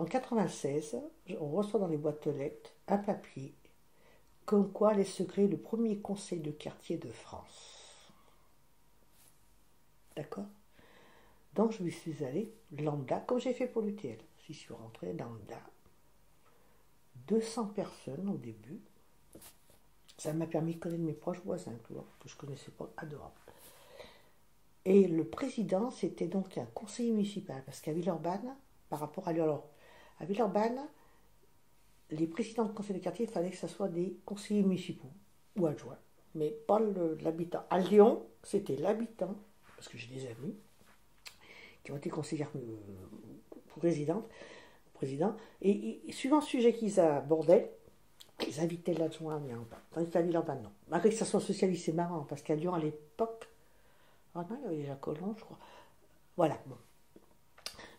en 96, on reçoit dans les boîtes aux lettres un papier comme quoi allait se créer le premier conseil de quartier de France. D'accord? Donc je me suis allée lambda, comme j'ai fait pour l'UTL. J'y suis rentrée lambda. 200 personnes au début. Ça m'a permis de connaître mes proches voisins, tu vois, que je ne connaissais pas, adorable. Et le président, c'était donc un conseiller municipal, parce qu'à Villeurbanne, par rapport à alors, à Villeurbanne, les présidents de conseil de quartier, il fallait que ce soit des conseillers municipaux ou adjoints, mais pas l'habitant. À Lyon, c'était l'habitant, parce que j'ai des amis qui ont été conseillères présidents, et suivant le sujet qu'ils abordaient, ils invitaient l'adjoint à venir en bas. Tandis qu'à Villeurbanne, non. Malgré que ça soit socialiste, c'est marrant, parce qu'à Lyon, à l'époque, ah non, il y avait déjà Colomb, je crois. Voilà, bon.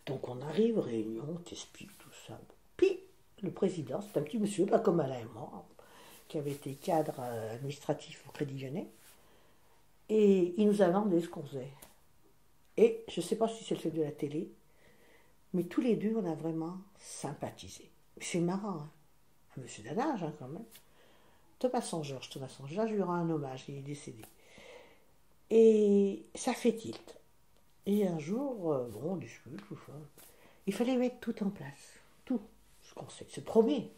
Donc on arrive, réunion, on t'explique tout ça. Puis, le président, c'est un petit monsieur, pas comme Alain et moi, qui avait été cadre administratif au Crédit Lyonnais, et il nous a demandé ce qu'on faisait. Et je ne sais pas si c'est le fait de la télé, mais tous les deux, on a vraiment sympathisé. C'est marrant, hein. Un monsieur d'un âge, hein, quand même. Thomas Saint-Georges, je lui rends un hommage, il est décédé. Et ça fait tilt. Et un jour, bon, on discute, tout ça. Il fallait mettre tout en place. Tout. Ce qu'on sait, c'est promis.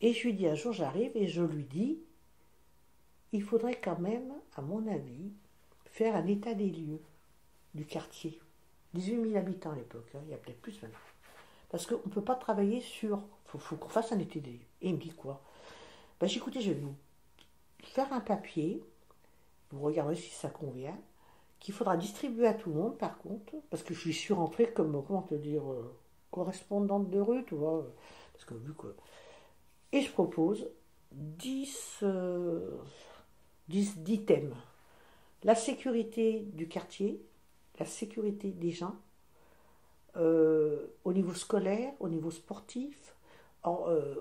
Et je lui dis, un jour, j'arrive et je lui dis, il faudrait quand même, à mon avis, faire un état des lieux du quartier. 18 000 habitants à l'époque, hein, il y a peut-être plus maintenant. Parce qu'on ne peut pas travailler sur... Il faut qu'on fasse un état des lieux. Et il me dit quoi? Ben, j'ai écouté, je vais vous faire un papier, vous regardez si ça convient, qu'il faudra distribuer à tout le monde, par contre, parce que je suis rentrée comme, comment te dire, correspondante de rue, tu vois, parce que vu que... Et je propose 10 thèmes. La sécurité du quartier, la sécurité des gens, au niveau scolaire, au niveau sportif,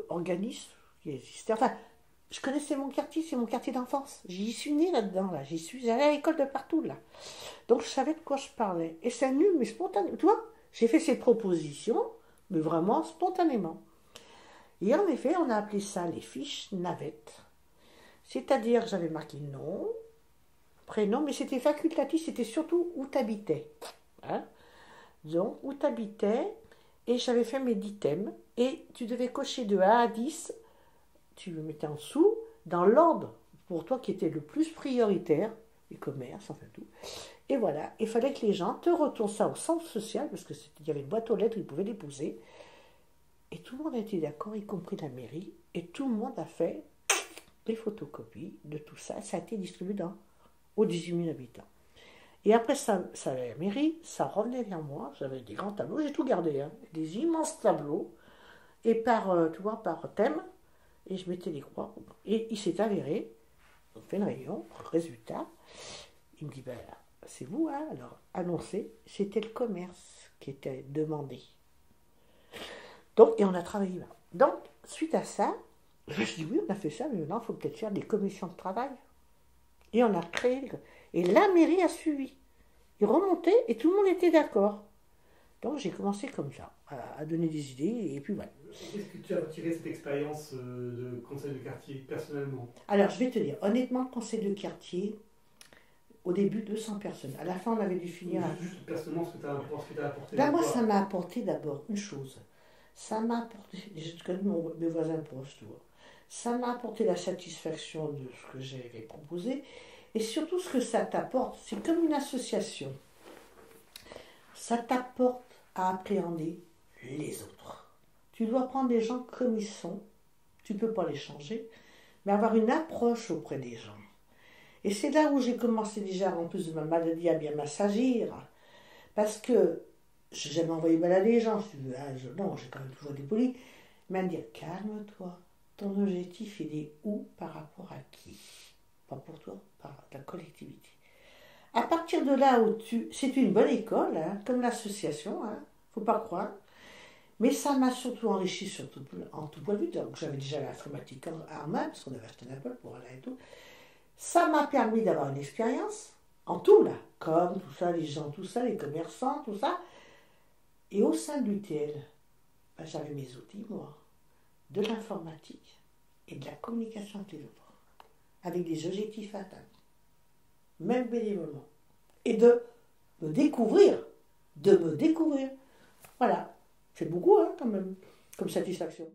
organisme qui existait. Enfin, je connaissais mon quartier, c'est mon quartier d'enfance. J'y suis née là-dedans, là. J'y suis allée à l'école de partout, là. Donc, je savais de quoi je parlais. Et c'est nul, mais spontanément. Tu vois, j'ai fait ces propositions, mais vraiment spontanément. Et en effet, on a appelé ça les fiches navettes. C'est-à-dire que j'avais marqué nom, prénom, mais c'était facultatif, c'était surtout où tu habitais. Hein? Donc, où tu habitais, et j'avais fait mes 10 thèmes, et tu devais cocher de 1 à 10, tu le mettais en dessous, dans l'ordre pour toi qui était le plus prioritaire, les commerces, enfin tout. Et voilà, il fallait que les gens te retournent ça au centre social, parce qu'il y avait une boîte aux lettres, ils pouvaient les poser. Et tout le monde a été d'accord, y compris la mairie, et tout le monde a fait des photocopies de tout ça. Ça a été distribué aux 18 000 habitants. Et après ça allait à la mairie, ça revenait vers moi, j'avais des grands tableaux, j'ai tout gardé, hein, des immenses tableaux, et tu vois, par thème, et je mettais les croix. Et il s'est avéré, on fait une réunion, résultat, il me dit, ben, c'est vous, hein, alors annoncé, c'était le commerce qui était demandé. Donc, et on a travaillé là. Donc, suite à ça, je me suis dit, oui, on a fait ça, mais maintenant, il faut peut-être faire des commissions de travail. Et on a créé, et la mairie a suivi. Il remontait et tout le monde était d'accord. Donc, j'ai commencé comme ça, à donner des idées, et puis voilà. Qu'est-ce que tu as retiré cette expérience de conseil de quartier, personnellement? Alors, je vais te dire, honnêtement, le conseil de quartier, au début, 200 personnes. À la fin, on avait dû finir... Juste personnellement, ce que tu as apporté. Ben, moi, ça m'a apporté d'abord une chose. Ça m'a apporté... Je connais mes voisins proches, tu vois. Ça m'a apporté la satisfaction de ce que j'avais proposé. Et surtout, ce que ça t'apporte, c'est comme une association. Ça t'apporte à appréhender les autres. Tu dois prendre des gens comme ils sont. Tu ne peux pas les changer. Mais avoir une approche auprès des gens. Et c'est là où j'ai commencé déjà, en plus de ma maladie, à bien m'assagir. Parce que je n'ai jamais envoyé balader les gens. Non, j'ai quand même toujours été poli. Mais à me dire, calme-toi. Ton objectif, il est où par rapport à qui? Pas pour toi, par la collectivité. À partir de là où c'est une bonne école, hein, comme l'association, hein, faut pas croire. Mais ça m'a surtout enrichi en tout point de vue. Donc j'avais déjà l'informatique en main, parce qu'on avait acheté un Apple pour aller et tout. Ça m'a permis d'avoir une expérience en tout, là, comme tout ça, les gens, tout ça, les commerçants, tout ça. Et au sein de l'UTL, ben, j'avais mes outils, moi, de l'informatique et de la communication avec les autres, avec des objectifs atteindts, même bénévolement, et de me découvrir, Voilà, c'est beaucoup, hein, quand même, comme satisfaction.